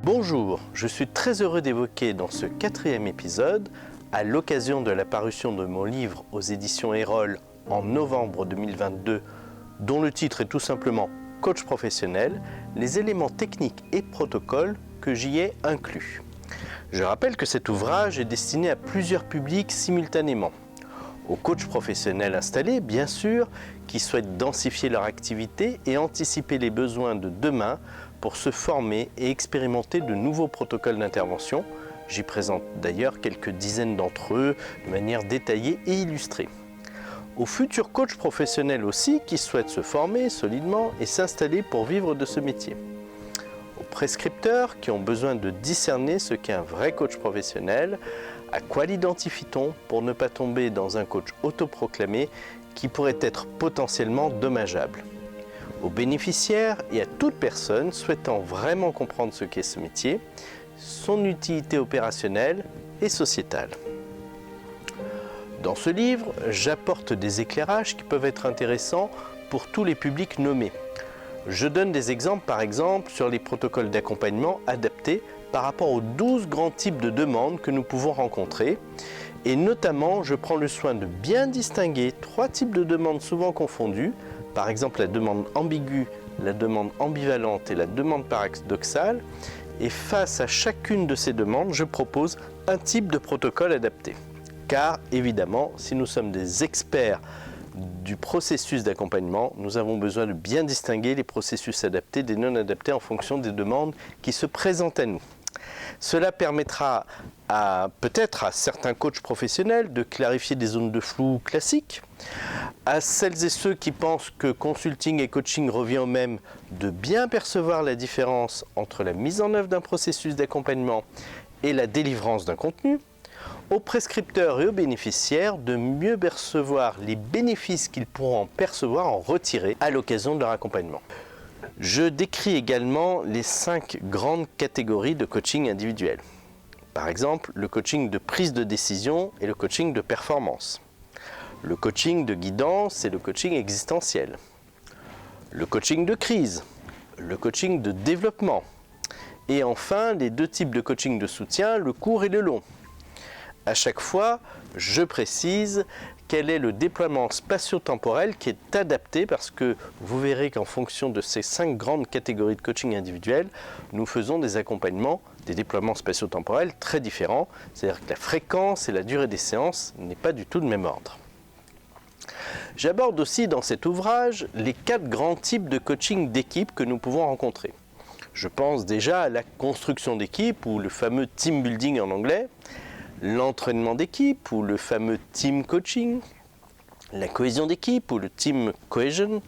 Bonjour, je suis très heureux d'évoquer dans ce 4e épisode, à l'occasion de la parution de mon livre aux éditions Erol en novembre 2022, dont le titre est tout simplement « Coach professionnel », les éléments techniques et protocoles que j'y ai inclus. Je rappelle que cet ouvrage est destiné à plusieurs publics simultanément. Aux coachs professionnels installés, bien sûr, qui souhaitent densifier leur activité et anticiper les besoins de demain pour se former et expérimenter de nouveaux protocoles d'intervention. J'y présente d'ailleurs quelques dizaines d'entre eux de manière détaillée et illustrée. Aux futurs coachs professionnels aussi qui souhaitent se former solidement et s'installer pour vivre de ce métier. Aux prescripteurs qui ont besoin de discerner ce qu'est un vrai coach professionnel, à quoi l'identifie-t-on pour ne pas tomber dans un coach autoproclamé qui pourrait être potentiellement dommageable. Aux bénéficiaires et à toute personne souhaitant vraiment comprendre ce qu'est ce métier, son utilité opérationnelle et sociétale. Dans ce livre, j'apporte des éclairages qui peuvent être intéressants pour tous les publics nommés. Je donne des exemples, par exemple, sur les protocoles d'accompagnement adaptés par rapport aux 12 grands types de demandes que nous pouvons rencontrer. Et notamment, je prends le soin de bien distinguer 3 types de demandes souvent confondues, par exemple la demande ambiguë, la demande ambivalente et la demande paradoxale. Et face à chacune de ces demandes, je propose un type de protocole adapté. Car évidemment, si nous sommes des experts du processus d'accompagnement, nous avons besoin de bien distinguer les processus adaptés des non adaptés en fonction des demandes qui se présentent à nous. Cela permettra peut-être à certains coachs professionnels de clarifier des zones de flou classiques, à celles et ceux qui pensent que consulting et coaching revient au même, de bien percevoir la différence entre la mise en œuvre d'un processus d'accompagnement et la délivrance d'un contenu, aux prescripteurs et aux bénéficiaires de mieux percevoir les bénéfices qu'ils pourront en percevoir en retirer à l'occasion de leur accompagnement. Je décris également les 5 grandes catégories de coaching individuel. Par exemple, le coaching de prise de décision et le coaching de performance. Le coaching de guidance et le coaching existentiel. Le coaching de crise. Le coaching de développement. Et enfin, les 2 types de coaching de soutien, le court et le long. À chaque fois, je précise quel est le déploiement spatio-temporel qui est adapté parce que vous verrez qu'en fonction de ces 5 grandes catégories de coaching individuel, nous faisons des accompagnements, des déploiements spatio-temporels très différents. C'est-à-dire que la fréquence et la durée des séances n'est pas du tout de même ordre. J'aborde aussi dans cet ouvrage les 4 grands types de coaching d'équipe que nous pouvons rencontrer. Je pense déjà à la construction d'équipe ou le fameux team building en anglais, l'entraînement d'équipe ou le fameux team coaching, la cohésion d'équipe ou le team cohesion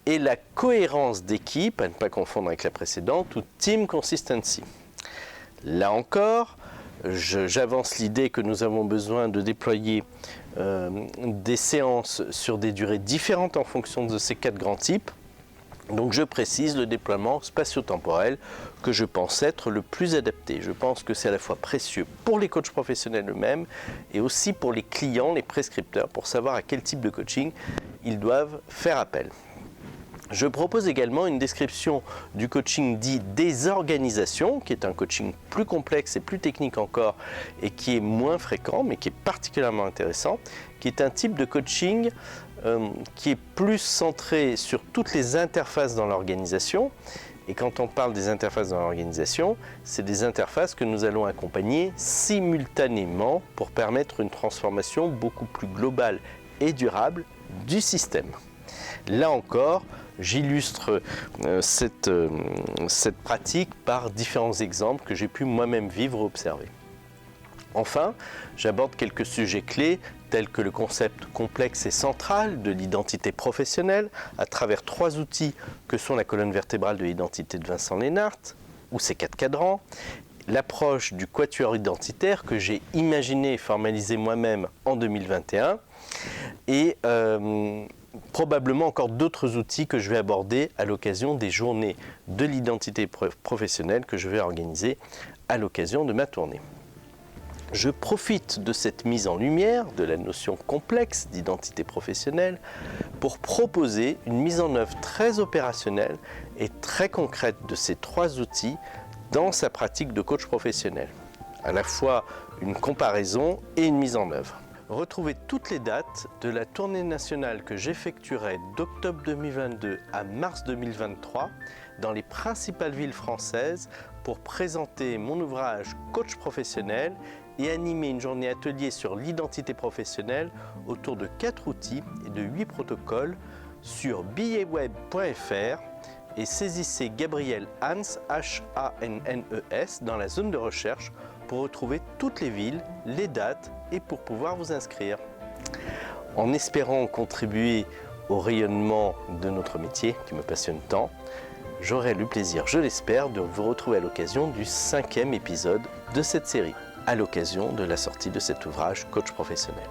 et la cohérence d'équipe, à ne pas confondre avec la précédente, ou team consistency. Là encore, j'avance l'idée que nous avons besoin de déployer des séances sur des durées différentes en fonction de ces 4 grands types. Donc je précise le déploiement spatio-temporel que je pense être le plus adapté. Je pense que c'est à la fois précieux pour les coachs professionnels eux-mêmes et aussi pour les clients, les prescripteurs, pour savoir à quel type de coaching ils doivent faire appel. Je propose également une description du coaching dit désorganisation, qui est un coaching plus complexe et plus technique encore et qui est moins fréquent mais qui est particulièrement intéressant, qui est un type de coaching qui est plus centré sur toutes les interfaces dans l'organisation. Et quand on parle des interfaces dans l'organisation, c'est des interfaces que nous allons accompagner simultanément pour permettre une transformation beaucoup plus globale et durable du système. Là encore, j'illustre cette pratique par différents exemples que j'ai pu moi-même vivre ou observer. Enfin, j'aborde quelques sujets clés tels que le concept complexe et central de l'identité professionnelle à travers 3 outils que sont la colonne vertébrale de l'identité de Vincent Lennart ou ses 4 cadrans, l'approche du quatuor identitaire que j'ai imaginé et formalisé moi-même en 2021 et probablement encore d'autres outils que je vais aborder à l'occasion des journées de l'identité professionnelle que je vais organiser à l'occasion de ma tournée. Je profite de cette mise en lumière de la notion complexe d'identité professionnelle pour proposer une mise en œuvre très opérationnelle et très concrète de ces 3 outils dans sa pratique de coach professionnel. À la fois une comparaison et une mise en œuvre. Retrouvez toutes les dates de la tournée nationale que j'effectuerai d'octobre 2022 à mars 2023 dans les principales villes françaises pour présenter mon ouvrage Coach professionnel et animer une journée atelier sur l'identité professionnelle autour de 4 outils et de 8 protocoles sur billetweb.fr et saisissez Gabriel Hannes, H-A-N-N-E-S, dans la zone de recherche pour retrouver toutes les villes, les dates et pour pouvoir vous inscrire. En espérant contribuer au rayonnement de notre métier qui me passionne tant, j'aurai le plaisir, je l'espère, de vous retrouver à l'occasion du 5e épisode de cette série, à l'occasion de la sortie de cet ouvrage Coach professionnel.